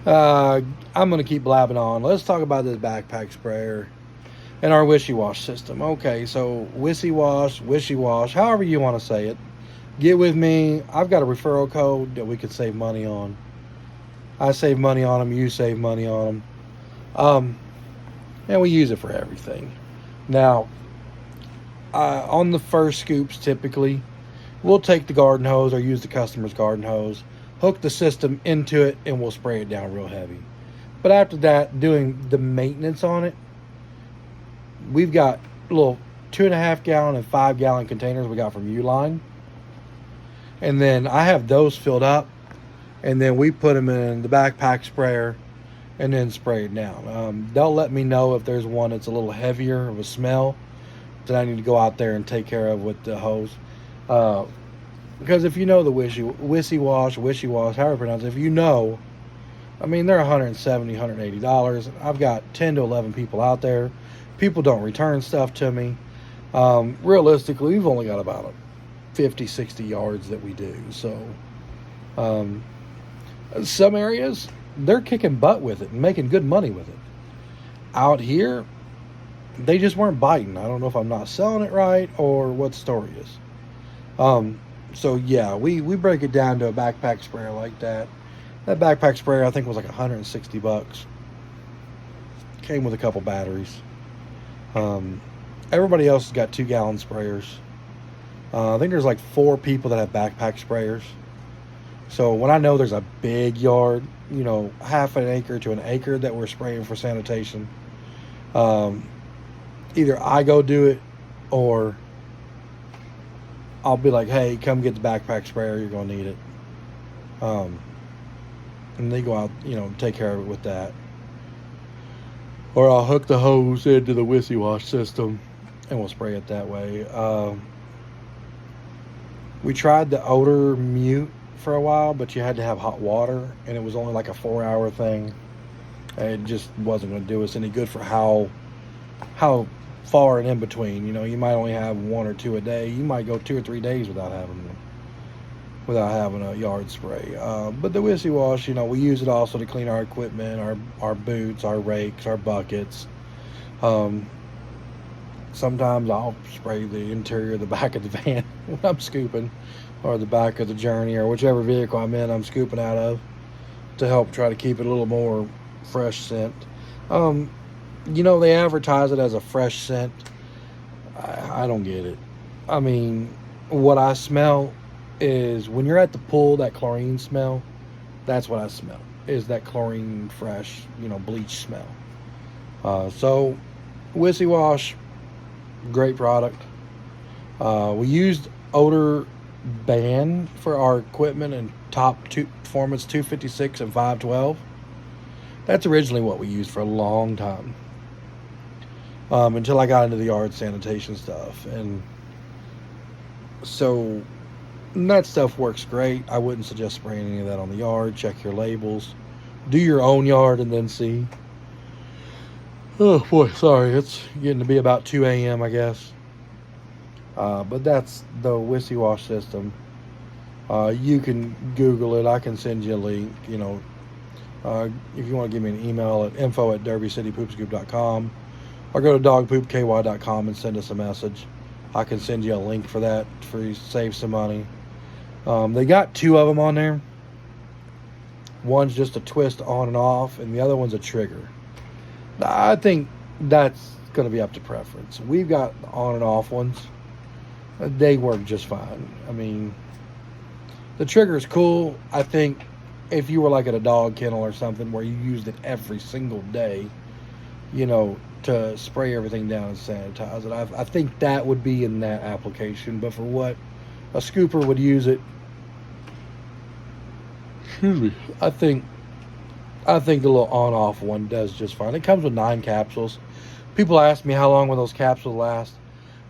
Uh, I'm going to keep blabbing on. Let's talk about this backpack sprayer and our wishy-wash system. Okay, so wishy-wash, however you want to say it. Get with me. I've got a referral code that we could save money on. I save money on them. You save money on them. Um, and we use it for everything. Now, on the first scoops, typically, we'll take the garden hose or use the customer's garden hose, hook the system into it, and we'll spray it down real heavy. But after that, doing the maintenance on it, we've got little 2.5 gallon and 5 gallon containers we got from Uline. And then I have those filled up, and then we put them in the backpack sprayer and then spray it down. They'll let me know if there's one that's a little heavier of a smell that I need to go out there and take care of with the hose. Because if you know the wishy-wash, however you pronounce it, if you know, I mean, they're $170, $180. I've got 10 to 11 people out there. People don't return stuff to me. Realistically, we've only got about 50, 60 yards that we do. So, some areas, they're kicking butt with it and making good money with it. Out here, they just weren't biting. I don't know if I'm not selling it right or what the story is. So yeah, we break it down to a backpack sprayer like that. That backpack sprayer I think was like $160. Came with a couple batteries. Everybody else has got 2 gallon sprayers. I think there's like 4 people that have backpack sprayers. So when I know there's a big yard, half an acre to an acre that we're spraying for sanitation, either I go do it or I'll be like, hey, come get the backpack sprayer. You're going to need it. And they go out, take care of it with that. Or I'll hook the hose into the wishy-wash system and we'll spray it that way. We tried the odor mute for a while, but you had to have hot water, and it was only like a 4-hour thing. It just wasn't going to do us any good for how far and in between. You might only have 1 or 2 a day. You might go 2 or 3 days without having a yard spray. But the wishy-wash, we use it also to clean our equipment, our boots, our rakes, our buckets. Sometimes I'll spray the interior of the back of the van when I'm scooping, or the back of the Journey, or whichever vehicle I'm scooping out of, to help try to keep it a little more fresh scent. They advertise it as a fresh scent. I don't get it. I mean, what I smell is when you're at the pool, that chlorine smell, that's what I smell, is that chlorine fresh, bleach smell. So, wishy-wash, great product. We used odor ban for our equipment and top performance 256 and 512. That's originally what we used for a long time, until I got into the yard sanitation stuff. And so that stuff works great. I wouldn't suggest spraying any of that on the yard. Check your labels, do your own yard, and then see. Oh boy, sorry, it's getting to be about 2 a.m. I guess. But that's the wishy-wash system. You can Google it. I can send you a link. If you want to give me an email at info@derbycitypoopscoop.com, or go to dogpoopky.com and send us a message. I can send you a link for that for you to save some money. They got 2 of them on there. One's just a twist on and off, and the other one's a trigger. I think that's going to be up to preference. We've got on and off ones. They work just fine. I mean, the trigger is cool. I think if you were like at a dog kennel or something where you used it every single day, to spray everything down and sanitize it, I think that would be in that application. But for what a scooper would use it, excuse me, I think the little on-off one does just fine. It comes with 9 capsules. People ask me how long will those capsules last.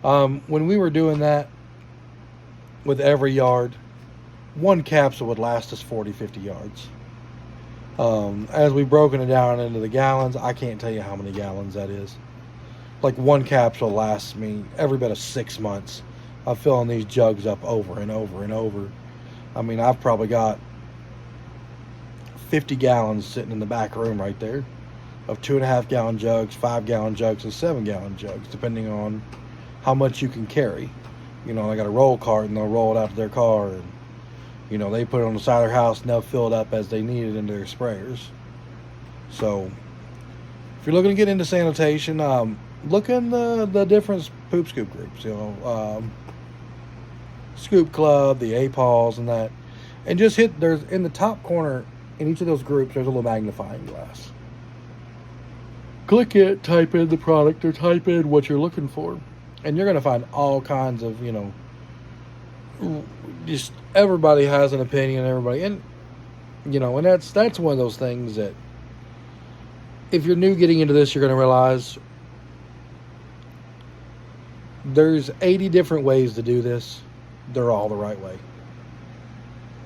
When we were doing that with every yard, 1 capsule would last us 40, 50 yards. As we've broken it down into the gallons, I can't tell you how many gallons that is. Like 1 capsule lasts me every bit of 6 months of filling these jugs up over and over and over. I mean, I've probably got 50 gallons sitting in the back room right there of 2.5 gallon jugs, 5 gallon jugs, and 7 gallon jugs, depending on how much you can carry. You know, they got a roll cart and they'll roll it out to their car, and you know, they put it on the side of their house and they'll fill it up as they need it into their sprayers. So if you're looking to get into sanitation, look in the different poop scoop groups, you know, Scoop Club, the APAWs, and that, and just there's in the top corner in each of those groups, there's a little magnifying glass. Click it, type in the product, or type in what you're looking for, and you're going to find all kinds of, you know, just everybody has an opinion, everybody, and you know, and that's one of those things that if you're new getting into this, you're going to realize there's 80 different ways to do this. They're all the right way.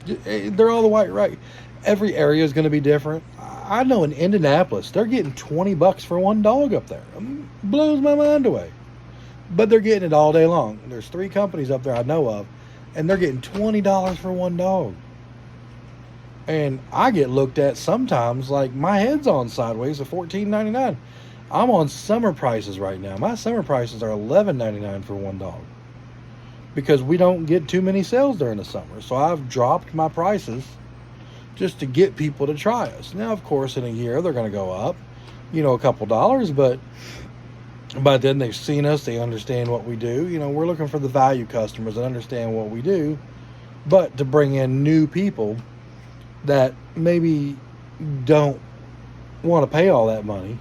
They're all the right. Every area is going to be different. I know in Indianapolis, they're getting $20 for one dog up there. Blows my mind away. But they're getting it all day long. There's 3 companies up there I know of, and they're getting $20 for one dog. And I get looked at sometimes like my head's on sideways at $14.99. I'm on summer prices right now. My summer prices are $11.99 for one dog, because we don't get too many sales during the summer. So I've dropped my prices just to get people to try us. Now, of course, in a year, they're going to go up, you know, a couple dollars, but by then they've seen us, they understand what we do. You know, we're looking for the value customers that understand what we do, but to bring in new people that maybe don't want to pay all that money.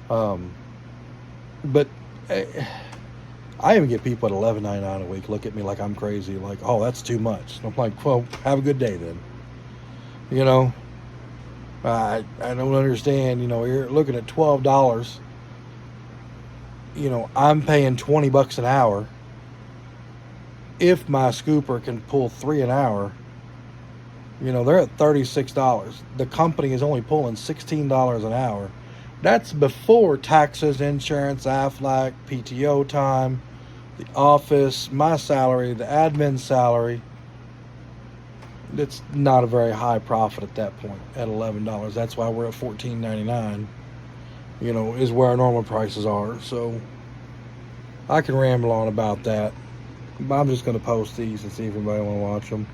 But I even get people at $11.99 a week look at me like I'm crazy, like, oh, that's too much. I'm like, well, have a good day then. You know, I don't understand. You know, you're looking at $12. You know, I'm paying $20 an hour. If my scooper can pull 3 an hour, you know, they're at $36. The company is only pulling $16 an hour. That's before taxes, insurance, Aflac, PTO time, the office, my salary, the admin salary. It's not a very high profit at that point at $11. That's why we're at $14.99, you know, is where our normal prices are. So I can ramble on about that, but I'm just going to post these and see if anybody want to watch them.